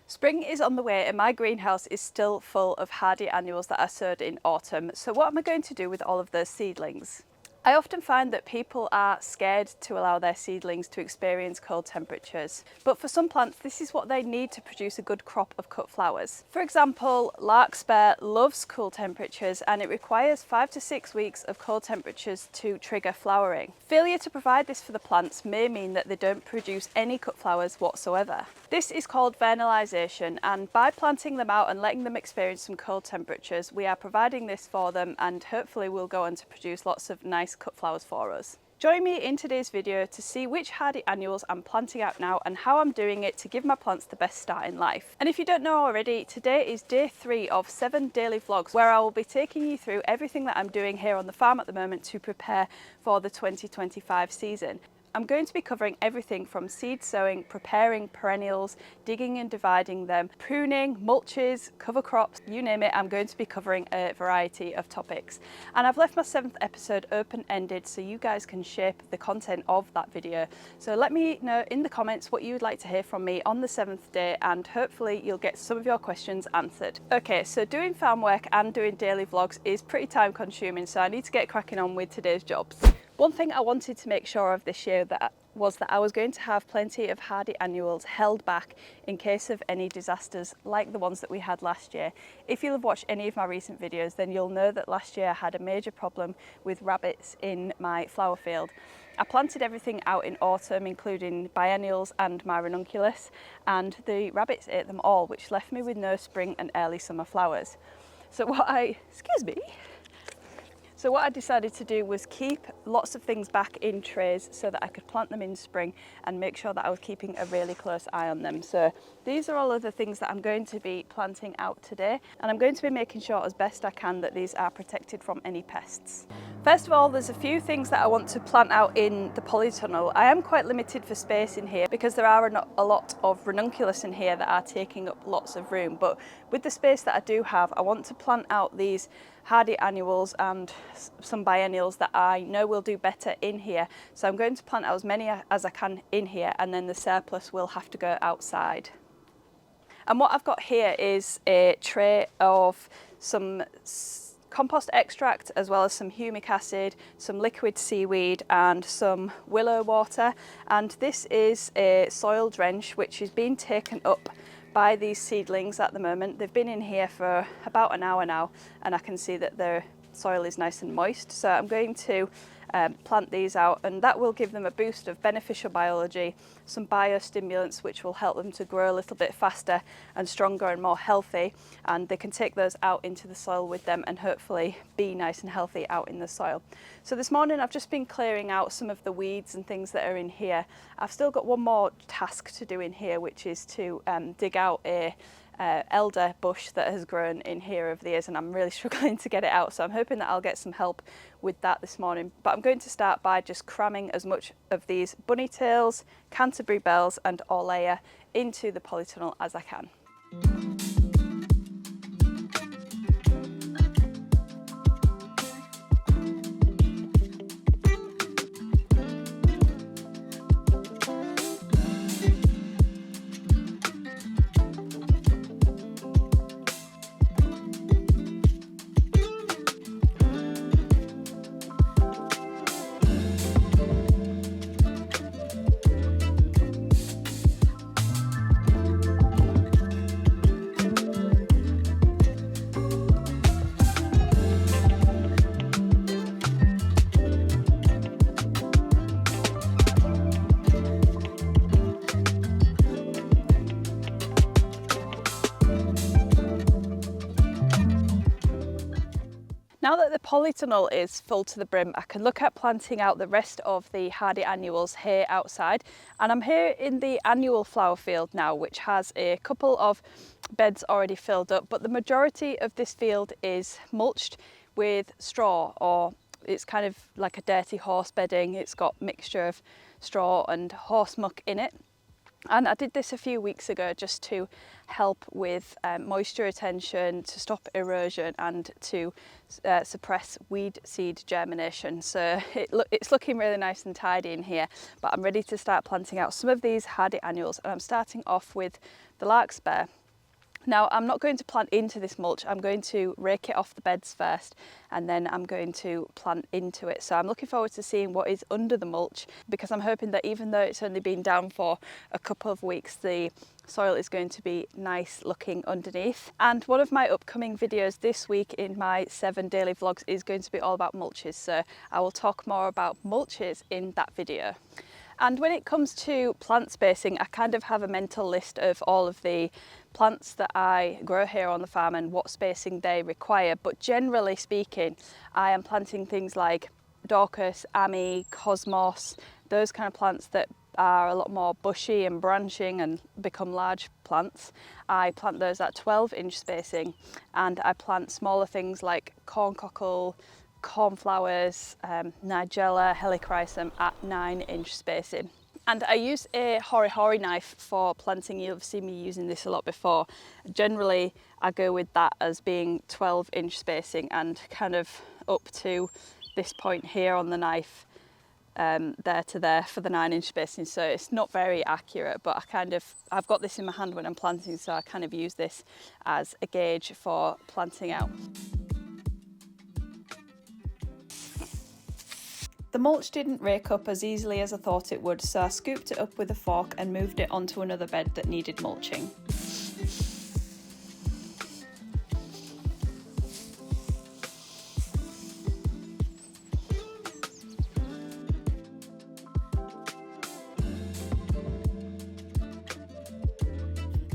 Spring is on the way and my greenhouse is still full of hardy annuals that I sowed in autumn. So what am I going to do with all of those seedlings? I often find that people are scared to allow their seedlings to experience cold temperatures, but for some plants this is what they need to produce a good crop of cut flowers. For example, larkspur loves cool temperatures and it requires 5 to 6 weeks of cold temperatures to trigger flowering. Failure to provide this for the plants may mean that they don't produce any cut flowers whatsoever. This is called vernalisation, and by planting them out and letting them experience some cold temperatures, we are providing this for them and hopefully we'll go on to produce lots of nice cut flowers for us. Join me in today's video to see which hardy annuals I'm planting out now and how I'm doing it to give my plants the best start in life. And if you don't know already, today is day 3 of 7 daily vlogs where I will be taking you through everything that I'm doing here on the farm at the moment to prepare for the 2025 season. I'm going to be covering everything from seed sowing, preparing perennials, digging and dividing them, pruning, mulches, cover crops, you name it. I'm going to be covering a variety of topics. And I've left my 7th episode open-ended so you guys can shape the content of that video. So let me know in the comments what you would like to hear from me on the 7th day and hopefully you'll get some of your questions answered. Okay, so doing farm work and doing daily vlogs is pretty time consuming, so I need to get cracking on with today's jobs. One thing I wanted to make sure of this year was that I was going to have plenty of hardy annuals held back in case of any disasters like the ones that we had last year. If you'll have watched any of my recent videos, then you'll know that last year I had a major problem with rabbits in my flower field. I planted everything out in autumn, including biennials and my ranunculus, and the rabbits ate them all, which left me with no spring and early summer flowers. So what I decided to do was keep lots of things back in trays so that I could plant them in spring and make sure that I was keeping a really close eye on them. So these are all of the things that I'm going to be planting out today, and I'm going to be making sure as best I can that these are protected from any pests. First of all, there's a few things that I want to plant out in the polytunnel. I am quite limited for space in here because there are a lot of ranunculus in here that are taking up lots of room, but with the space that I do have, I want to plant out these hardy annuals and some biennials that I know will do better in here. So I'm going to plant out as many as I can in here, and then the surplus will have to go outside. And what I've got here is a tray of some compost extract, as well as some humic acid, some liquid seaweed and some willow water. And this is a soil drench which is being taken up by these seedlings at the moment. They've been in here for about an hour now and I can see that the soil is nice and moist. So I'm going to plant these out, and that will give them a boost of beneficial biology, some biostimulants which will help them to grow a little bit faster and stronger and more healthy, and they can take those out into the soil with them and hopefully be nice and healthy out in the soil. So this morning I've just been clearing out some of the weeds and things that are in here. I've still got one more task to do in here, which is to dig out a elder bush that has grown in here over the years, and I'm really struggling to get it out, so I'm hoping that I'll get some help with that this morning. But I'm going to start by just cramming as much of these bunny tails, Canterbury bells and Orleia into the polytunnel as I can. Now that the polytunnel is full to the brim, I can look at planting out the rest of the hardy annuals here outside. And I'm here in the annual flower field now, which has a couple of beds already filled up, but the majority of this field is mulched with straw, or it's kind of like a dirty horse bedding. It's got mixture of straw and horse muck in it. And I did this a few weeks ago just to help with moisture retention, to stop erosion and to suppress weed seed germination. So it's looking really nice and tidy in here, but I'm ready to start planting out some of these hardy annuals, and I'm starting off with the larkspur. Now, I'm not going to plant into this mulch, I'm going to rake it off the beds first and then I'm going to plant into it. So I'm looking forward to seeing what is under the mulch, because I'm hoping that even though it's only been down for a couple of weeks, the soil is going to be nice looking underneath. And one of my upcoming videos this week in my 7 daily vlogs is going to be all about mulches, so I will talk more about mulches in that video. And when it comes to plant spacing, I kind of have a mental list of all of the plants that I grow here on the farm and what spacing they require. But generally speaking, I am planting things like Dorcas, Ami, Cosmos, those kind of plants that are a lot more bushy and branching and become large plants. I plant those at 12-inch spacing, and I plant smaller things like corncockle, cornflowers, nigella, helichrysum at 9-inch spacing. And I use a hori-hori knife for planting. You'll have seen me using this a lot before. Generally, I go with that as being 12-inch spacing and kind of up to this point here on the knife, there to there for the 9-inch spacing. So it's not very accurate, but I've got this in my hand when I'm planting, so I kind of use this as a gauge for planting out. The mulch didn't rake up as easily as I thought it would, so I scooped it up with a fork and moved it onto another bed that needed mulching.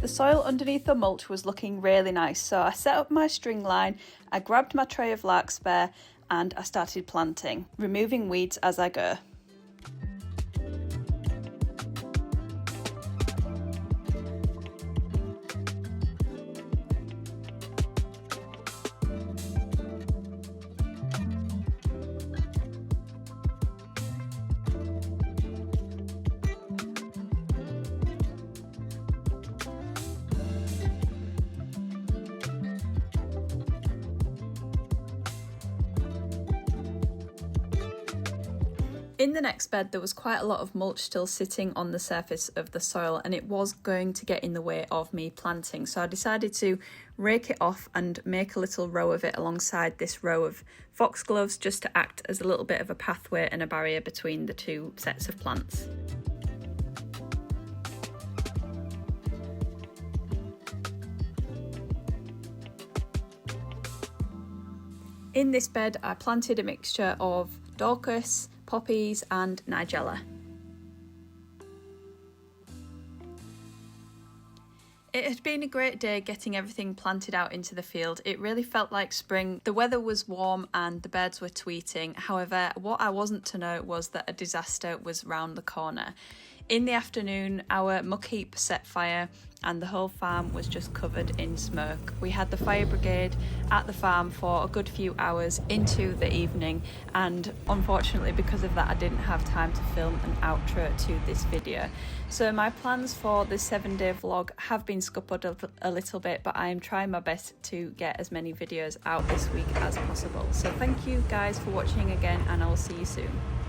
The soil underneath the mulch was looking really nice, so I set up my string line, I grabbed my tray of larkspur and I started planting, removing weeds as I go. In the next bed there was quite a lot of mulch still sitting on the surface of the soil, and it was going to get in the way of me planting, so I decided to rake it off and make a little row of it alongside this row of foxgloves, just to act as a little bit of a pathway and a barrier between the two sets of plants. In this bed I planted a mixture of Dorcas, poppies and nigella. It had been a great day getting everything planted out into the field. It really felt like spring. The weather was warm and the birds were tweeting. However, what I wasn't to know was that a disaster was round the corner. In the afternoon, our muck heap set fire and the whole farm was just covered in smoke. We had the fire brigade at the farm for a good few hours into the evening, and unfortunately because of that I didn't have time to film an outro to this video. So my plans for this 7-day vlog have been scuppered a little bit, but I am trying my best to get as many videos out this week as possible. So thank you guys for watching again, and I will see you soon.